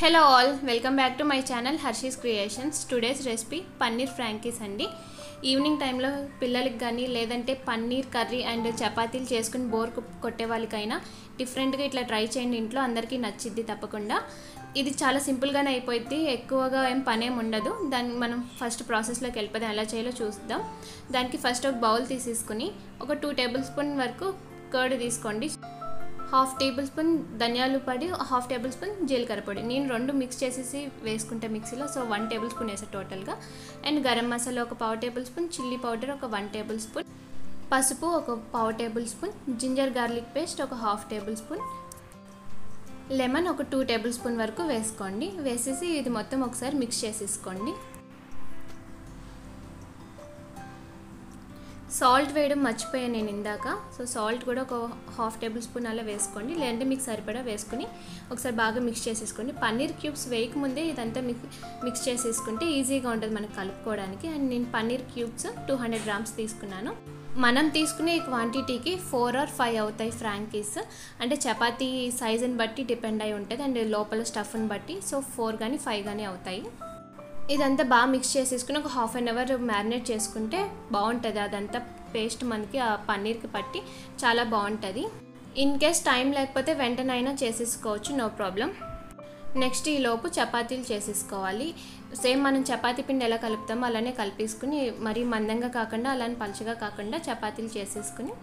Hello all, welcome back to my channel Harshis Creations. Today's recipe paneer frankies andi. Evening టైంలో పిల్లలకి కానీ లేదంటే paneer curry and చపాతీలు చేసుకుని బోర్ కొట్టే వాళ్ళకైనా డిఫరెంట్గా ఇట్లా ట్రై చేయండి. ఇంట్లో అందరికీ నచ్చిద్ది తప్పకుండా. ఇది చాలా సింపుల్గానే అయిపోయింది, ఎక్కువగా ఏం పనేం ఉండదు. దాన్ని మనం ఫస్ట్ ప్రాసెస్లోకి వెళ్ళిపోతే ఎలా చేయాలో చూద్దాం. దానికి ఫస్ట్ ఒక బౌల్ తీసేసుకుని ఒక 2 టేబుల్ స్పూన్ వరకు కర్డ్ తీసుకోండి. 1/2 టేబుల్ స్పూన్ ధనియాలు పొడి, 1/2 టేబుల్ స్పూన్ జీలకర్ర పొడి. నేను 2 మిక్స్ చేసేసి వేసుకుంటే మిక్సీలో, సో 1 టేబుల్ స్పూన్ వేసా టోటల్గా. అండ్ గరం మసాలా ఒక 1/2 టేబుల్ స్పూన్, చిల్లీ పౌడర్ ఒక 1 టేబుల్ స్పూన్, పసుపు ఒక 1/2 tablespoon, ginger garlic paste ఒక 1/2 టేబుల్ స్పూన్, లెమన్ ఒక 2 టేబుల్ స్పూన్ వరకు వేసుకోండి. వేసేసి ఇది మొత్తం ఒకసారి మిక్స్ చేసేసుకోండి. సాల్ట్ వేయడం మర్చిపోయాను నేను ఇందాక, సో సాల్ట్ కూడా ఒక 1/2 టేబుల్ స్పూన్ అలా వేసుకోండి, లేదంటే మీకు సరిపడా వేసుకుని ఒకసారి బాగా మిక్స్ చేసేసుకోండి. పన్నీర్ క్యూబ్స్ వేయకముందే ఇదంతా మిక్స్ చేసేసుకుంటే ఈజీగా ఉంటుంది మనకు కలుపుకోవడానికి. అండ్ నేను పన్నీర్ క్యూబ్స్ 200 గ్రామ్స్ తీసుకున్నాను. మనం తీసుకునే క్వాంటిటీకి 4 or 5 అవుతాయి ఫ్రాంకీస్. అంటే చపాతీ సైజుని బట్టి డిపెండ్ అయి ఉంటుంది అండ్ లోపల స్టఫ్ని బట్టి, సో 4 కానీ 5 కానీ అవుతాయి. ఇదంతా బాగా మిక్స్ చేసేసుకుని ఒక 1/2 అవర్ మ్యారినేట్ చేసుకుంటే బాగుంటుంది. అదంతా పేస్ట్ మనకి ఆ పన్నీర్కి పట్టి చాలా బాగుంటుంది. ఇన్ కేస్ టైం లేకపోతే వెంటనైనా చేసేసుకోవచ్చు, నో ప్రాబ్లం. నెక్స్ట్ ఈలోపు చపాతీలు చేసేసుకోవాలి. సేమ్ మనం చపాతీ పిండి ఎలా కలుపుతామో అలానే కలిపేసుకుని, మరీ మందంగా కాకుండా అలానే పలుచగా కాకుండా చపాతీలు చేసేసుకుని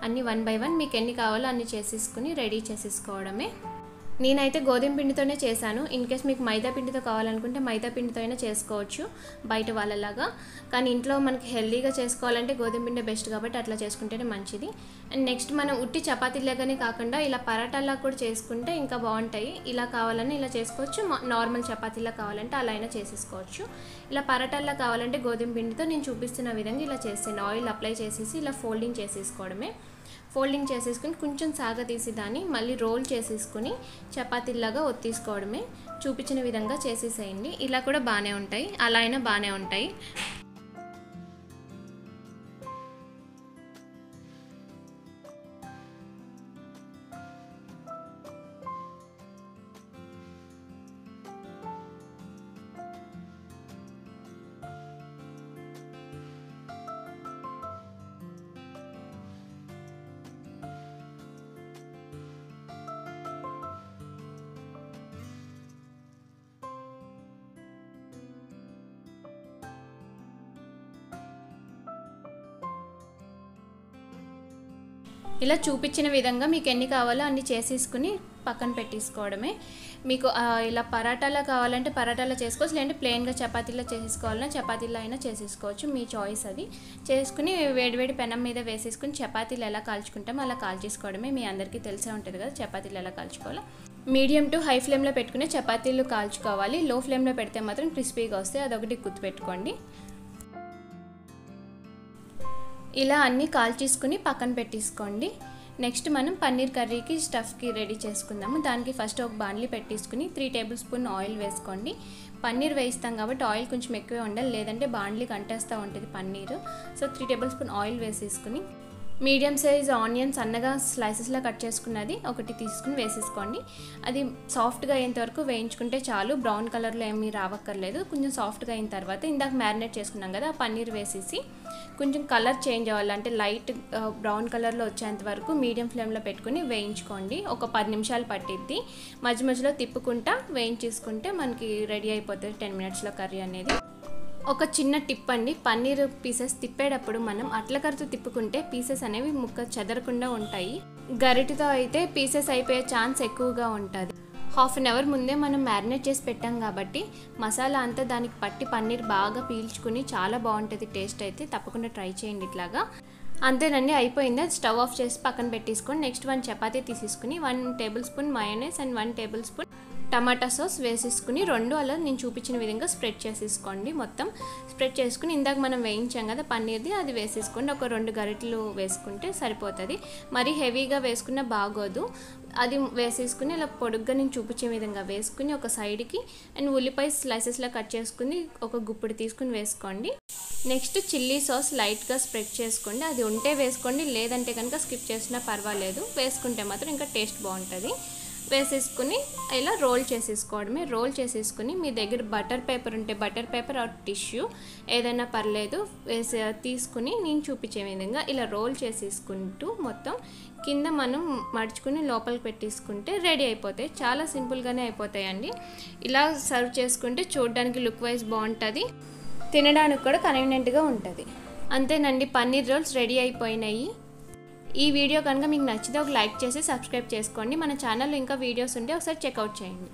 అన్నీ 1 by 1 మీకు ఎన్ని కావాలో అన్నీ చేసేసుకుని రెడీ చేసేసుకోవడమే. నేనైతే గోధుమ పిండితోనే చేశాను. ఇన్ కేస్ మీకు మైదా పిండితో కావాలనుకుంటే మైదా పిండితో అయినా చేసుకోవచ్చు బయట వాళ్ళలాగా. కానీ ఇంట్లో మనకి హెల్తీగా చేసుకోవాలంటే గోధుమ పిండి బెస్ట్ కాబట్టి అట్లా చేసుకుంటేనే మంచిది. అండ్ నెక్స్ట్ మనం ఉట్టి చపాతీలాగానే కాకుండా ఇలా పరాటాలా కూడా చేసుకుంటే ఇంకా బాగుంటాయి. ఇలా కావాలని ఇలా చేసుకోవచ్చు, నార్మల్ చపాతీలా కావాలంటే అలా అయినా చేసేసుకోవచ్చు. ఇలా పరాటాలా కావాలంటే గోధుమ పిండితో నేను చూపిస్తున్న విధంగా ఇలా చేస్తాను. ఆయిల్ అప్లై చేసేసి ఇలా ఫోల్డింగ్ చేసేసుకోవడమే. ఫోల్డింగ్ చేసేసుకుని కొంచెం సాగ తీసి దాన్ని మళ్ళీ రోల్ చేసేసుకుని చపాతీలాగా ఒత్తీసుకోవడమే. చూపించిన విధంగా చేసేసేయండి. ఇలా కూడా బాగానే ఉంటాయి, అలా అయినా బాగానే ఉంటాయి. ఇలా చూపించిన విధంగా మీకు ఎన్ని కావాలో అన్ని చేసేసుకుని పక్కన పెట్టేసుకోవడమే. మీకు ఇలా పరాటాలా కావాలంటే పరాటాలా చేసుకోవచ్చు, లేదంటే ప్లెయిన్గా చపాతీలా చేసుకోవాలన్నా చపాతీలా అయినా చేసేసుకోవచ్చు, మీ చాయిస్ అది. చేసుకుని వేడివేడి పెనం మీద వేసేసుకుని చపాతీలు ఎలా కాల్చుకుంటామో అలా కాల్చేసుకోవడమే. మీ అందరికీ తెలిసే ఉంటుంది కదా చపాతీలు ఎలా కాల్చుకోవాలో. మీడియం టు హై ఫ్లేమ్లో పెట్టుకునే చపాతీలు కాల్చుకోవాలి. లో ఫ్లేమ్లో పెడితే మాత్రం క్రిస్పీగా వస్తాయి, అదొకటి గుర్తుపెట్టుకోండి. ఇలా అన్నీ కాల్చేసుకుని పక్కన పెట్టేసుకోండి. నెక్స్ట్ మనం పన్నీర్ కర్రీకి స్టఫ్కి రెడీ చేసుకుందాము. దానికి ఫస్ట్ ఒక బాండ్లీ పెట్టేసుకుని 3 టేబుల్ స్పూన్ ఆయిల్ వేసుకోండి. పన్నీర్ వేయిస్తాం కాబట్టి ఆయిల్ కొంచెం ఎక్కువే ఉండాలి, లేదంటే బాండ్లీకి అంటేస్తూ ఉంటుంది paneer. So 3 table spoon oil వేసేసుకుని మీడియం సైజ్ ఆనియన్స్ సన్నగా స్లైసెస్లా కట్ చేసుకున్నది ఒకటి తీసుకుని వేసేసుకోండి. అది సాఫ్ట్గా అయ్యేంత వరకు వేయించుకుంటే చాలు, బ్రౌన్ కలర్లో ఏమీ రావక్కర్లేదు. కొంచెం సాఫ్ట్గా అయిన తర్వాత ఇందాక మ్యారినేట్ చేసుకున్నాం కదా ఆ పన్నీర్ వేసేసి కొంచెం కలర్ చేంజ్ అవ్వాలంటే లైట్ బ్రౌన్ కలర్లో వచ్చేంత వరకు మీడియం ఫ్లేమ్లో పెట్టుకుని వేయించుకోండి. ఒక 10 నిమిషాలు పట్టిద్ది. మధ్య మధ్యలో తిప్పుకుంటా వేయించేసుకుంటే మనకి రెడీ అయిపోతుంది 10 మినిట్స్లో కర్రీ అనేది. ఒక చిన్న టిప్ అండి, పన్నీర్ పీసెస్ తిప్పేటప్పుడు మనం అట్లకరతో తిప్పుకుంటే పీసెస్ అనేవి ముక్క చెదరకుండా ఉంటాయి. గరిటతో అయితే పీసెస్ అయిపోయే ఛాన్స్ ఎక్కువగా ఉంటుంది. 1/2 అవర్ ముందే మనం మ్యారినేట్ చేసి పెట్టాం కాబట్టి మసాలా అంతా దానికి పట్టి పన్నీర్ బాగా పీల్చుకుని చాలా బాగుంటుంది టేస్ట్ అయితే. తప్పకుండా ట్రై చేయండి ఇట్లాగా. అంతేనండి, అయిపోయింది. అది స్టవ్ ఆఫ్ చేసి పక్కన పెట్టేసుకొని నెక్స్ట్ 1 చపాతీ తీసేసుకుని 1 table spoon mayonnaise and 1 table spoon tomato sauce వేసేసుకుని 2 అలా నేను చూపించిన విధంగా స్ప్రెడ్ చేసేసుకోండి. మొత్తం స్ప్రెడ్ చేసుకుని ఇందాక మనం వేయించాం కదా పన్నీర్ది, అది వేసేసుకోండి. ఒక 2 గరిటెలు వేసుకుంటే సరిపోతుంది. మరీ హెవీగా వేసుకున్న బాగోదు. అది వేసేసుకుని ఇలా పొడుగ్గా నేను చూపించే విధంగా వేసుకుని ఒక సైడ్కి అండ్ ఉల్లిపాయ స్లైసెస్లా కట్ చేసుకుని ఒక గుప్పిడి తీసుకుని వేసుకోండి. నెక్స్ట్ చిల్లీ సాస్ లైట్గా స్ప్రెడ్ చేసుకోండి. అది ఉంటే వేసుకోండి, లేదంటే కనుక స్కిప్ చేసినా పర్వాలేదు. వేసుకుంటే మాత్రం ఇంకా టేస్ట్ బాగుంటుంది. వేసేసుకుని ఇలా రోల్ చేసేసుకోవడమే. రోల్ చేసేసుకుని మీ దగ్గర బటర్ పేపర్ ఉంటే బటర్ పేపర్ ఆర్ టిష్యూ ఏదైనా పర్లేదు తీసుకుని నేను చూపించే విధంగా ఇలా రోల్ చేసేసుకుంటూ మొత్తం కింద మనం మడుచుకుని లోపలికి పెట్టేసుకుంటే రెడీ అయిపోతాయి. చాలా సింపుల్గానే అయిపోతాయండి. ఇలా సర్వ్ చేసుకుంటే చూడడానికి లుక్ వైజ్ బాగుంటుంది, తినడానికి కూడా కన్వీనియంట్గా ఉంటుంది. అంతేనండి, పన్నీర్ రోల్స్ రెడీ అయిపోయినాయి. ఈ వీడియో కనుక మీకు నచ్చితే ఒక లైక్ చేసి సబ్స్క్రైబ్ చేసుకోండి. మన ఛానల్లో ఇంకా వీడియోస్ ఉంటే ఒకసారి చెక్అవుట్ చేయండి.